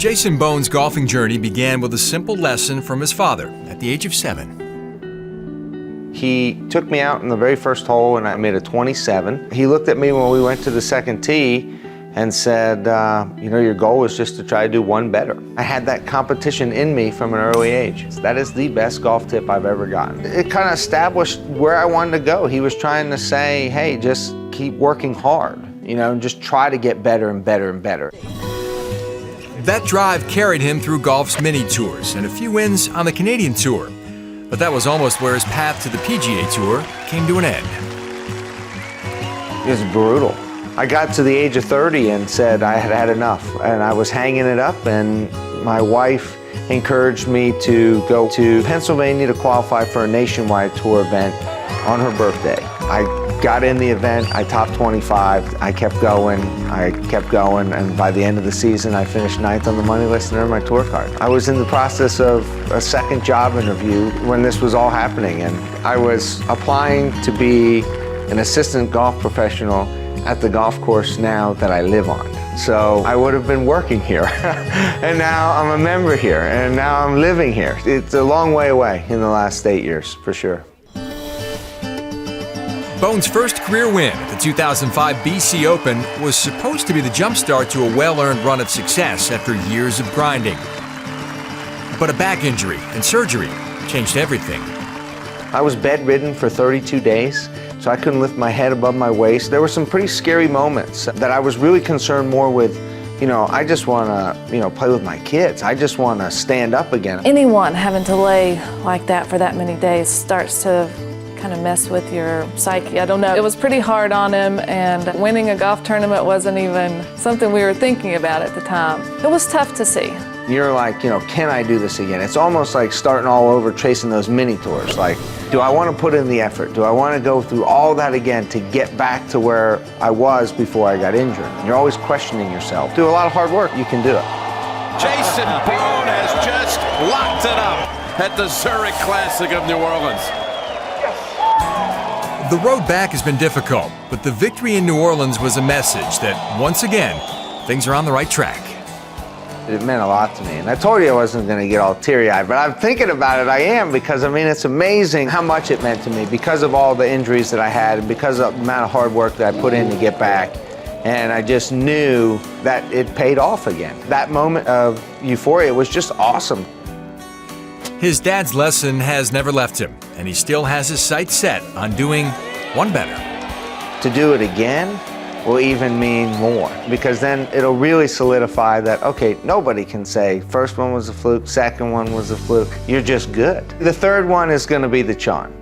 Jason Bohn's golfing journey began with a simple lesson from his father at the age of 7. He took me out in the very first hole and I made a 27. He looked at me when we went to the second tee and said, you know, your goal is just to try to do one better. I had that competition in me from an early age. That is the best golf tip I've ever gotten. It kind of established where I wanted to go. He was trying to say, hey, just keep working hard, you know, and just try to get better and better and better. That drive carried him through golf's mini tours and a few wins on the Canadian Tour. But that was almost where his path to the PGA Tour came to an end. It was brutal. I got to the age of 30 and said I had had enough, and I was hanging it up, and my wife encouraged me to go to Pennsylvania to qualify for a nationwide tour event on her birthday. I got in the event, I topped 25, I kept going, and by the end of the season I finished 9th on the money list and earned my tour card. I was in the process of a second job interview when this was all happening, and I was applying to be an assistant golf professional at the golf course now that I live on. So I would have been working here, and now I'm a member here, and now I'm living here. It's a long way away in the last 8 years, for sure. Bohn's first career win at the 2005 BC Open was supposed to be the jumpstart to a well-earned run of success after years of grinding. But a back injury and surgery changed everything. I was bedridden for 32 days, so I couldn't lift my head above my waist. There were some pretty scary moments that I was really concerned more with, you know, I just want to, you know, play with my kids. I just want to stand up again. Anyone having to lay like that for that many days starts to kind of mess with your psyche. I don't know. It was pretty hard on him, and winning a golf tournament wasn't even something we were thinking about at the time. It was tough to see. You're like, you know, can I do this again? It's almost like starting all over chasing those mini tours. Like, do I want to put in the effort? Do I want to go through all that again to get back to where I was before I got injured? You're always questioning yourself. Do a lot of hard work, you can do it. Jason Bohn has just locked it up at the Zurich Classic of New Orleans. The road back has been difficult, but the victory in New Orleans was a message that, once again, things are on the right track. It meant a lot to me, and I told you I wasn't going to get all teary-eyed, but I'm thinking about it, I am, because, I mean, it's amazing how much it meant to me because of all the injuries that I had and because of the amount of hard work that I put in to get back, and I just knew that it paid off again. That moment of euphoria was just awesome. His dad's lesson has never left him, and he still has his sights set on doing one better. To do it again will even mean more, because then it'll really solidify that, okay, nobody can say first one was a fluke, second one was a fluke. You're just good. The third one is going to be the charm.